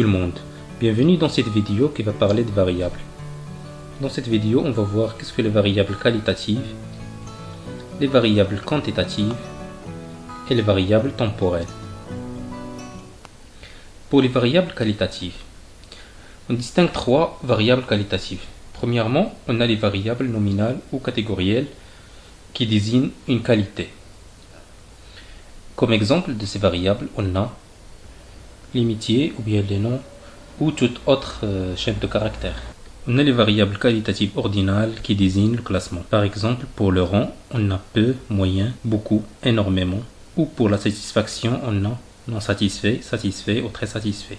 tout le monde, bienvenue dans cette vidéo qui va parler de variables. Dans cette vidéo, on va voir qu'est-ce que les variables qualitatives, les variables quantitatives et les variables temporelles. Pour les variables qualitatives, on distingue trois variables qualitatives. Premièrement, on a les variables nominales ou catégorielles qui désignent une qualité. Comme exemple de ces variables, on a l'imitié ou bien les noms ou toute autre chaîne de caractères. On a les variables qualitatives ordinales qui désignent le classement. Par exemple, pour le rang, on a peu, moyen, beaucoup, énormément. Ou pour la satisfaction, on a non satisfait, satisfait ou très satisfait.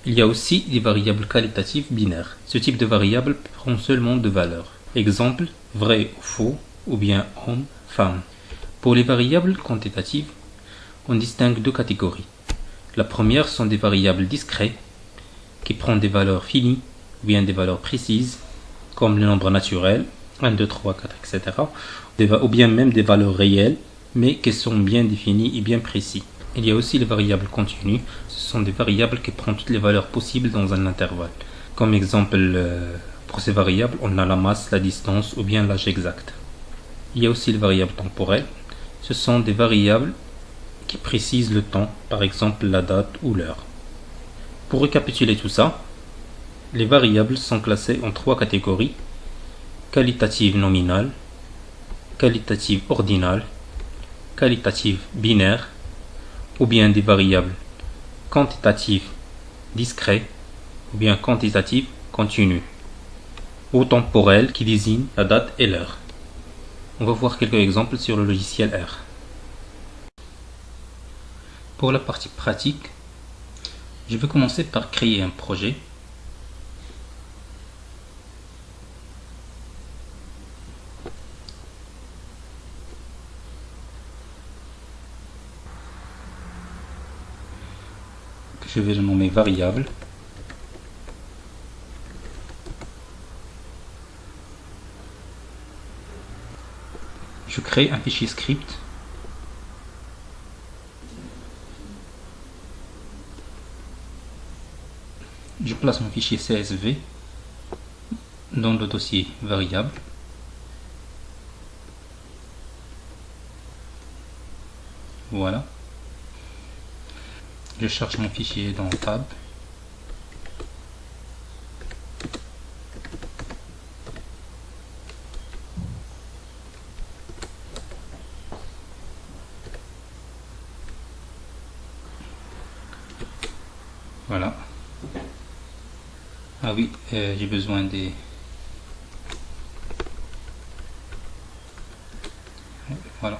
Il y a aussi des variables qualitatives binaires. Ce type de variable prend seulement deux valeurs. Exemple, vrai ou faux, ou bien homme, femme. Pour les variables quantitatives, on distingue deux catégories. La première sont des variables discrètes, qui prennent des valeurs finies, ou bien des valeurs précises, comme le nombre naturel, 1, 2, 3, 4, etc. Ou bien même des valeurs réelles, mais qui sont bien définies et bien précises. Il y a aussi les variables continues. Ce sont des variables qui prennent toutes les valeurs possibles dans un intervalle. Comme exemple, pour ces variables, on a la masse, la distance ou bien l'âge exact. Il y a aussi les variables temporelles. Ce sont des variables qui précisent le temps, par exemple la date ou l'heure. Pour récapituler tout ça, les variables sont classées en trois catégories: qualitative nominale, qualitative ordinale, qualitative binaire, ou bien des variables quantitatives discrètes, ou bien quantitatives continues, ou temporelles qui désignent la date et l'heure. On va voir quelques exemples sur le logiciel R. Pour la partie pratique, je vais commencer par créer un projet. Que je vais le nommer variable. Je crée un fichier script. Je place mon fichier CSV dans le dossier variable. Voilà. Je cherche mon fichier dans Tab. Voilà. Ah oui, j'ai besoin des... Voilà.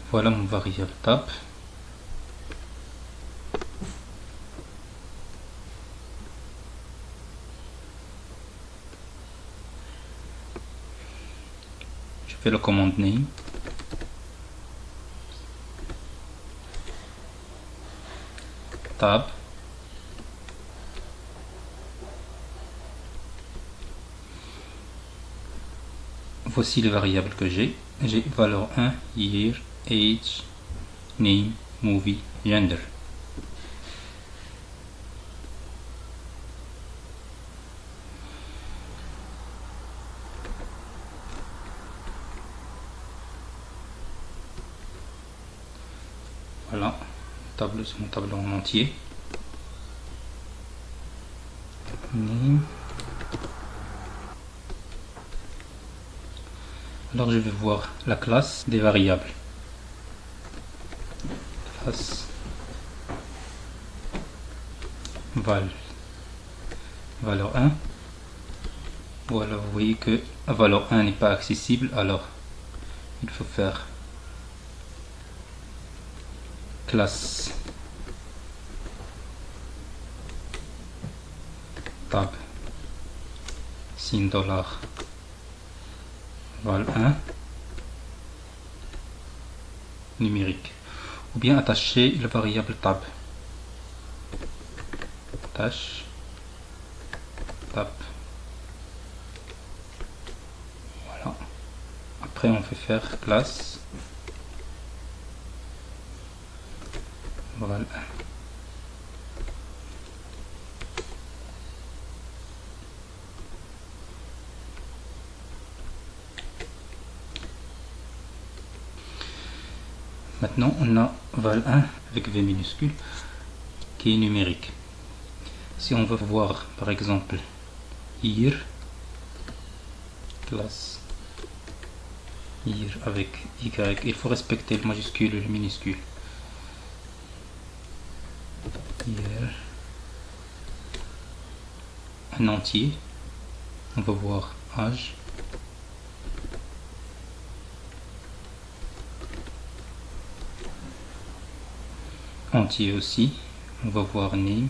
Voilà mon variable tab. Je fais la commande name. Tab. Voici les variables que j'ai. J'ai valeur 1, year, age, name, movie, gender. Voilà, c'est mon tableau en entier. Name. Alors je vais voir la classe des variables. Classe valeur 1. Voilà, vous voyez que la valeur 1 n'est pas accessible, alors il faut faire classe tab signe dollar val 1 numérique, ou bien attacher la variable tab. Attache tab. Voilà. Après on fait faire classe val 1. Maintenant, on a val 1 avec V minuscule qui est numérique. Si on veut voir par exemple year, classe year avec Y, il faut respecter le majuscule et le minuscule. Year, un entier, on va voir âge. Entier aussi, on va voir name.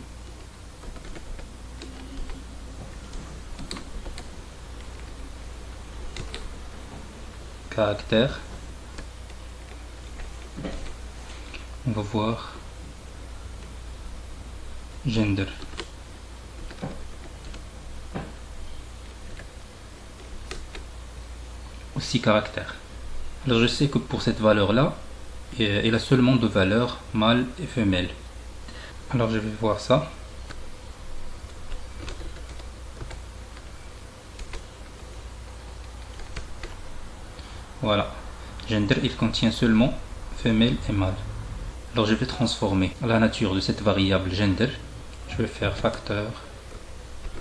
Caractère, on va voir gender. Aussi caractère. Alors je sais que pour cette valeur là, il a seulement deux valeurs, mâle et femelle. Alors je vais voir ça. Voilà, gender il contient seulement femelle et mâle. Alors je vais transformer la nature de cette variable gender. Je vais faire facteur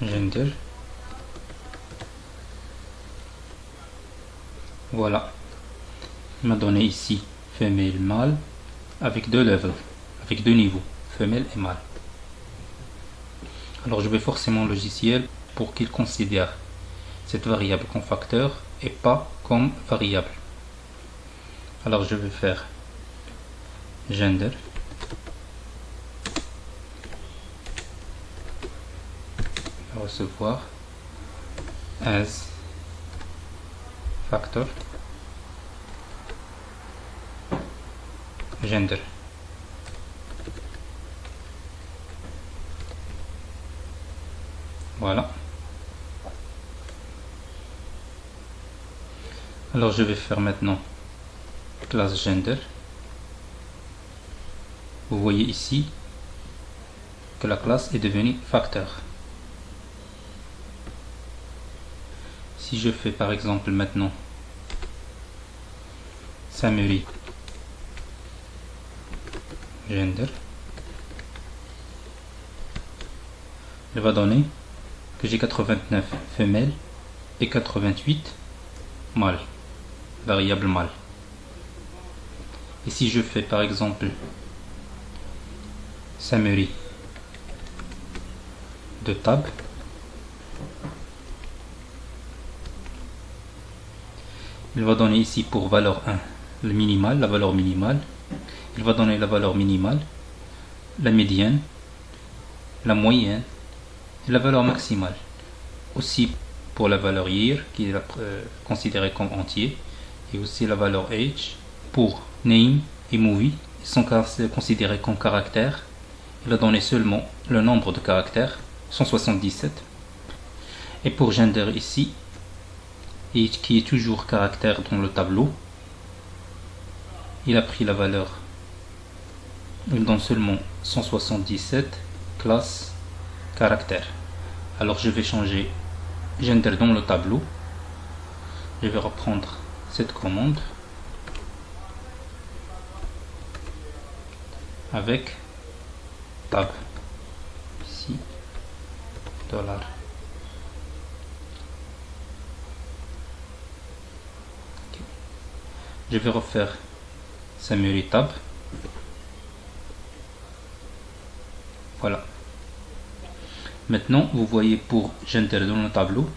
gender. Voilà, il m'a donné ici femelle mâle avec deux levels, avec deux niveaux, femelle et mâle. Alors je vais forcer mon logiciel pour qu'il considère cette variable comme facteur et pas comme variable. Alors je vais faire gender recevoir as factor gender. Voilà. Alors je vais faire maintenant classe gender. Vous voyez ici que la classe est devenue facteur. Si je fais par exemple maintenant summary gender, il va donner que j'ai 89 femelles et 88 mâles, variable mâle. Et si je fais par exemple summary de tab, il va donner ici pour valeur 1 le minimal, la valeur minimale. Il va donner la valeur minimale, la médiane, la moyenne et la valeur maximale. Aussi pour la valeur year qui est considérée comme entier, et aussi la valeur age. Pour name et movie, ils sont considérés comme caractères. Il a donné seulement le nombre de caractères, 177. Et pour gender ici, et qui est toujours caractère dans le tableau, il a pris la valeur, il donne seulement 177 classe caractère. Alors je vais changer gender dans le tableau. Je vais reprendre cette commande avec tab ici $. Je vais refaire summary tab. Voilà. Maintenant, vous voyez pour gender dans le tableau,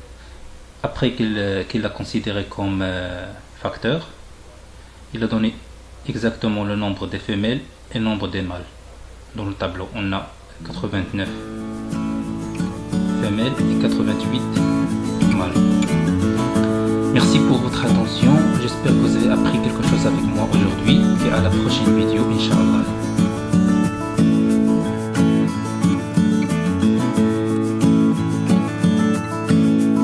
après qu'il l'a considéré comme facteur, il a donné exactement le nombre des femelles et le nombre des mâles. Dans le tableau, on a 89 femelles et 88 mâles. Merci pour votre attention. J'espère que vous avez appris quelque chose avec moi aujourd'hui et à la prochaine vidéo, Inch'Allah.